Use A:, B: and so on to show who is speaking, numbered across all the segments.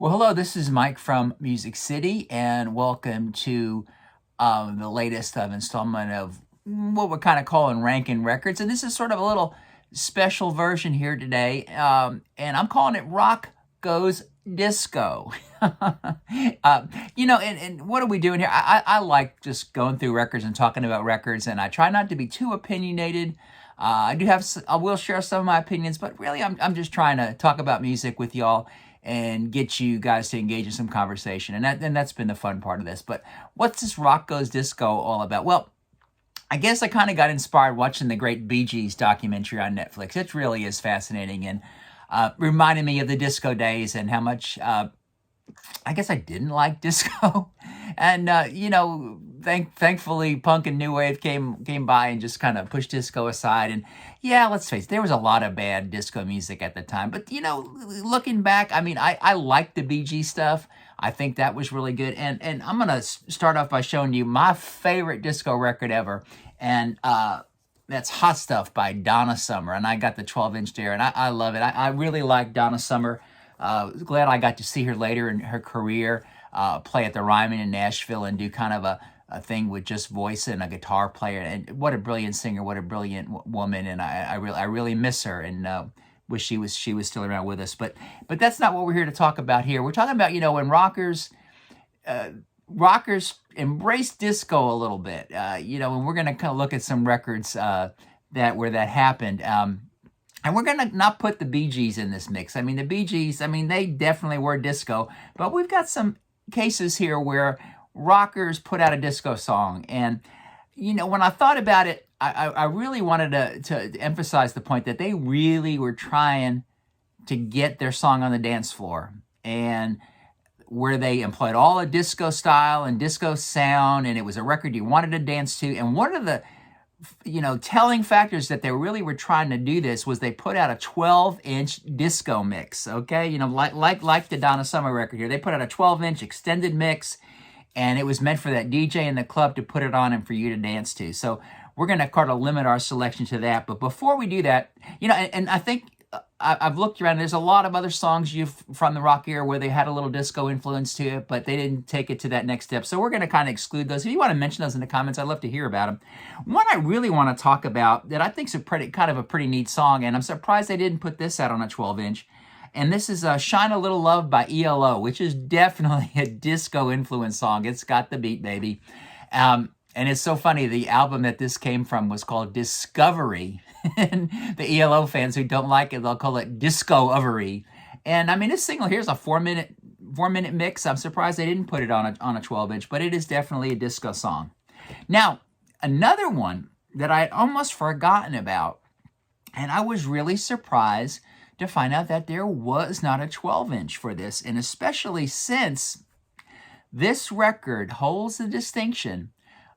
A: Well, hello, this is Mike from Music City, and welcome to the latest installment of what we're kind of calling Ranking Records. And this is sort of a little special version here today, and I'm calling it Rock Goes Disco. And what are we doing here? I like just going through records and talking about records, and I try not to be too opinionated. I will share some of my opinions, but really I'm just trying to talk about music with y'all and get you guys to engage in some conversation. And that's been the fun part of this. But what's this Rock Goes Disco all about? Well, I guess I kind of got inspired watching the great Bee Gees documentary on Netflix. It really is fascinating and reminded me of the disco days and how much I guess I didn't like disco, and thankfully punk and new wave came by and just kind of pushed disco aside. And yeah, let's face it, there was a lot of bad disco music at the time. But looking back, I mean, I like the BG stuff. I think that was really good. And I'm gonna start off by showing you my favorite disco record ever, and that's Hot Stuff by Donna Summer. And I got the 12-inch there, and I love it. I really like Donna Summer. Glad I got to see her later in her career, play at the Ryman in Nashville and do kind of a thing with just voice and a guitar player. And what a brilliant singer, what a brilliant woman. And I really miss her, and wish she was still around with us. But that's not what we're here to talk about here. We're talking about when rockers embrace disco a little bit. And we're gonna kind of look at some records where that happened. And we're going to not put the Bee Gees in this mix. I mean, the Bee Gees, they definitely were disco. But we've got some cases here where rockers put out a disco song. And, when I thought about it, I really wanted to emphasize the point that they really were trying to get their song on the dance floor. And where they employed all the disco style and disco sound. And it was a record you wanted to dance to. And one of the telling factors that they really were trying to do this was they put out a 12-inch disco mix, okay? Like the Donna Summer record here. They put out a 12-inch extended mix, and it was meant for that DJ in the club to put it on and for you to dance to. So we're going to kind of limit our selection to that. But before we do that, and I think I've looked around. There's a lot of other songs from the rock era where they had a little disco influence to it, but they didn't take it to that next step. So we're going to kind of exclude those. If you want to mention those in the comments, I'd love to hear about them. One I really want to talk about that I think is a pretty neat song, and I'm surprised they didn't put this out on a 12-inch. And this is "Shine a Little Love" by ELO, which is definitely a disco influence song. It's got the beat, baby. And it's so funny, the album that this came from was called Discovery. And the ELO fans who don't like it, they'll call it Disco-overy. And this single here's a 4-minute mix. I'm surprised they didn't put it on a 12-inch, but it is definitely a disco song. Now, another one that I had almost forgotten about, and I was really surprised to find out that there was not a 12-inch for this, and especially since this record holds the distinction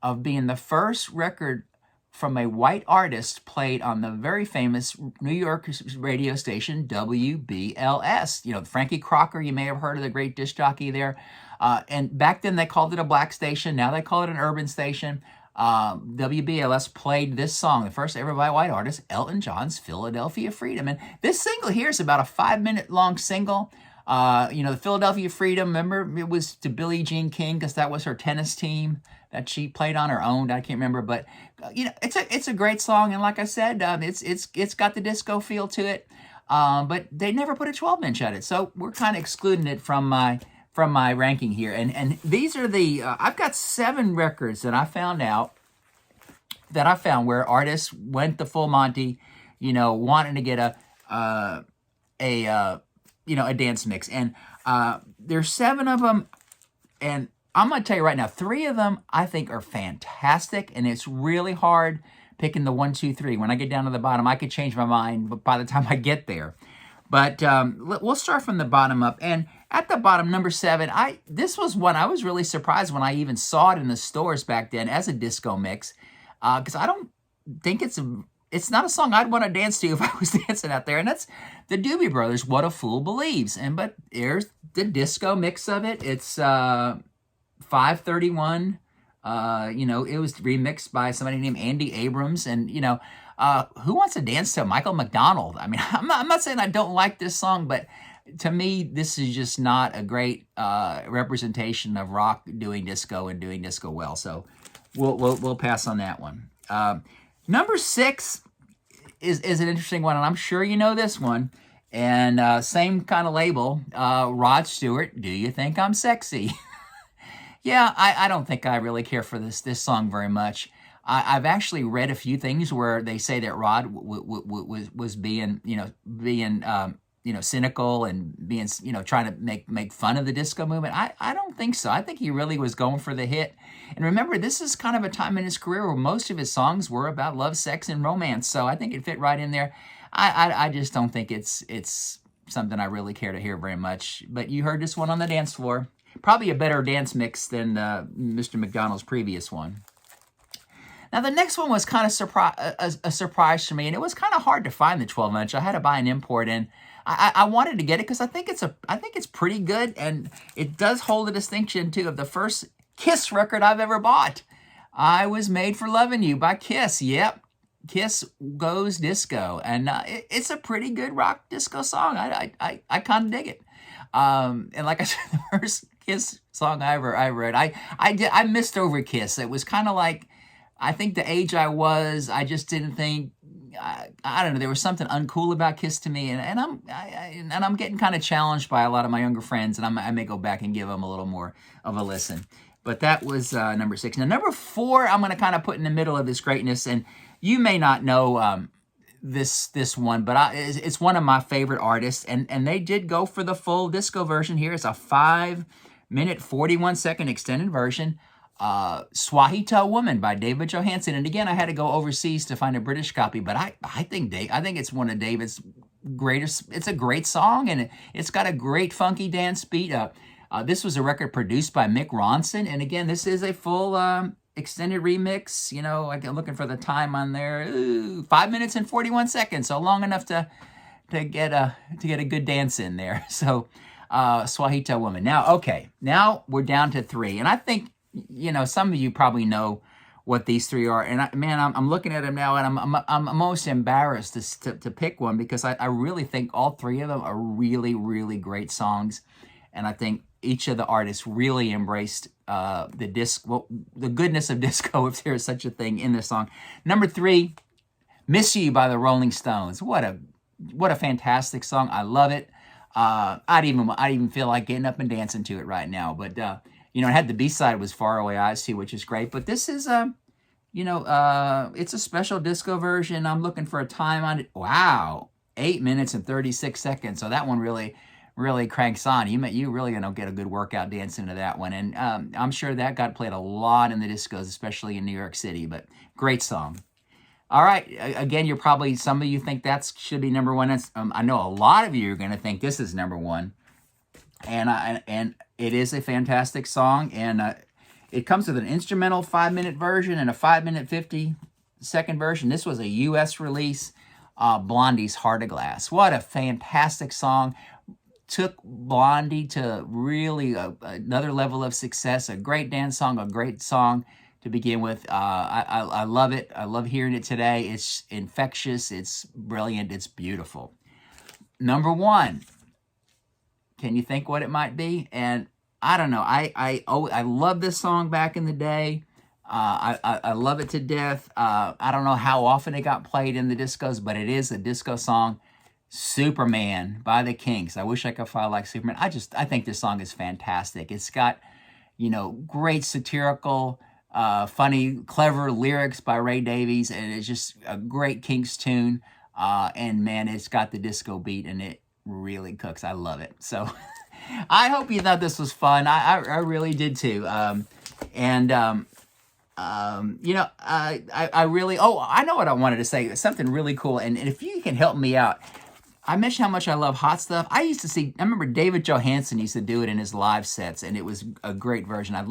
A: of being the first record from a white artist played on the very famous New York radio station WBLS. Frankie Crocker, you may have heard of the great disc jockey there. And back then they called it a black station. Now they call it an urban station. WBLS played this song, the first ever by a white artist, Elton John's Philadelphia Freedom. And this single here is about a 5-minute long single. The Philadelphia Freedom, remember, it was to Billie Jean King because that was her tennis team that she played on her own. I can't remember, but it's a great song, and like I said, it's got the disco feel to it. But they never put a 12-inch at it, so we're kind of excluding it from my ranking here. And these are I've got 7 records that I found where artists went the full Monty, wanting to get a dance mix. And there's 7 of them, and I'm going to tell you right now, 3 of them I think are fantastic, and it's really hard picking the 1, 2, 3. When I get down to the bottom, I could change my mind by the time I get there. But we'll start from the bottom up. And at the bottom, number 7, this was one I was really surprised when I even saw it in the stores back then as a disco mix, because I don't think it's not a song I'd want to dance to if I was dancing out there, and that's the Doobie Brothers, "What a Fool Believes." But here's the disco mix of it. It's 531. It was remixed by somebody named Andy Abrams, and who wants to dance to Michael McDonald? I'm not saying I don't like this song, but to me, this is just not a great representation of rock doing disco and doing disco well. So we'll pass on that one. Number 6 is an interesting one, and I'm sure you know this one. And same kind of label, Rod Stewart, Do You Think I'm Sexy? Yeah, I don't think I really care for this song very much. I've actually read a few things where they say that Rod was being, cynical and being, trying to make fun of the disco movement. I don't think so. I think he really was going for the hit. And remember, this is kind of a time in his career where most of his songs were about love, sex, and romance. So I think it fit right in there. I just don't think it's something I really care to hear very much. But you heard this one on the dance floor. Probably a better dance mix than Mr. McDonald's previous one. Now, the next one was kind of a surprise to me, and it was kind of hard to find the 12-inch. I had to buy an import, and I wanted to get it because I think it's pretty good, and it does hold a distinction, too, of the first Kiss record I've ever bought. I Was Made for Loving You by Kiss. Yep. Kiss Goes Disco, and it's a pretty good rock disco song. I kind of dig it. And like I said, the first Kiss song I read, I missed over Kiss. It was kind of like, I think the age I was, I just didn't think, I don't know, there was something uncool about Kiss to me, and I'm getting kind of challenged by a lot of my younger friends, and I may go back and give them a little more of a listen. But that was number 6. Now, number 4, I'm going to kind of put in the middle of this greatness, and you may not know this one, but it's one of my favorite artists, and they did go for the full disco version here. It's a 5-minute, 41-second extended version. Swahita Woman by David Johansen. And again, I had to go overseas to find a British copy, but I think it's one of David's greatest. It's a great song, and it's got a great funky dance beat. This was a record produced by Mick Ronson, and again, this is a full extended remix. I'm looking for the time on there. 5 minutes and 41 seconds, so long enough to get a good dance in there. So, Swahita Woman. Now we're down to 3, and I think some of you probably know what these 3 are. And I'm looking at them now, and I'm almost embarrassed to pick one because I really think all 3 of them are really, really great songs, and I think each of the artists really embraced the goodness of disco, if there is such a thing, in this song. Number 3, "Miss You" by the Rolling Stones. What a fantastic song! I love it. I'd even feel like getting up and dancing to it right now. But it had the B-side was "Far Away Eyes" too, which is great. But this is it's a special disco version. I'm looking for a time on it. Wow, 8 minutes and 36 seconds. So that one really cranks on. You really gonna get a good workout dancing to that one, and I'm sure that got played a lot in the discos, especially in New York City. But great song. All right, again, some of you think that should be number 1. I know a lot of you are gonna think this is number 1, and it is a fantastic song, and it comes with an instrumental 5-minute version and a 5-minute 50-second version. This was a U.S. release. Blondie's "Heart of Glass." What a fantastic song. Took Blondie to really another level of success. A great dance song, a great song to begin with. I love it. I love hearing it today. It's infectious. It's brilliant. It's beautiful. Number 1. Can you think what it might be? And I don't know. I love this song back in the day. I love it to death. I don't know how often it got played in the discos, but it is a disco song. "Superman" by the Kinks. I wish I could fly like Superman. I think this song is fantastic. It's got, great satirical, funny, clever lyrics by Ray Davies, and it's just a great Kinks tune. And man, it's got the disco beat, and it really cooks. I love it. So I hope you thought this was fun. I really did too. I really, I know what I wanted to say. Something really cool. And if you can help me out, I mentioned how much I love Hot Stuff. I remember David Johansen used to do it in his live sets, and it was a great version. I'd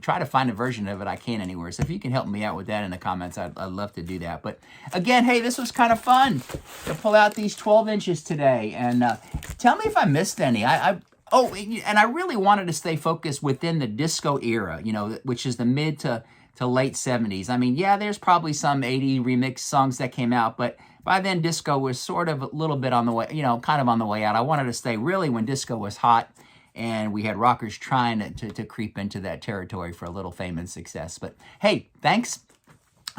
A: try to find a version of it. I can't anywhere. So if you can help me out with that in the comments, I'd love to do that. But again, hey, this was kind of fun to pull out these 12 inches today. And tell me if I missed any. And I really wanted to stay focused within the disco era, which is the mid to late 70s. I mean, yeah, there's probably some 80 remix songs that came out, but by then disco was sort of a little bit on the way, kind of on the way out. I wanted to stay really when disco was hot, and we had rockers trying to creep into that territory for a little fame and success. But hey, thanks.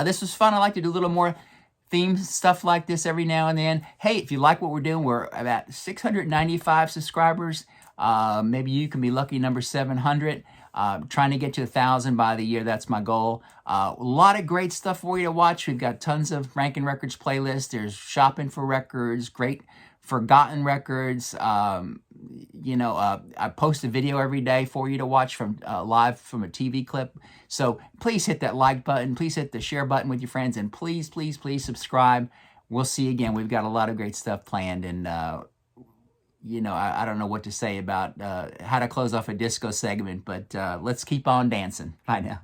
A: This was fun. I like to do a little more theme stuff like this every now and then. Hey, if you like what we're doing, we're about 695 subscribers. Maybe you can be lucky number 700. Trying to get to 1,000 by the year. That's my goal. A lot of great stuff for you to watch. We've got tons of Rankin Records playlists. There's shopping for records, great forgotten records. I post a video every day for you to watch from live from a TV clip. So please hit that like button. Please hit the share button with your friends. And please, please, please subscribe. We'll see you again. We've got a lot of great stuff planned. And I don't know what to say about how to close off a disco segment, but let's keep on dancing. Bye now.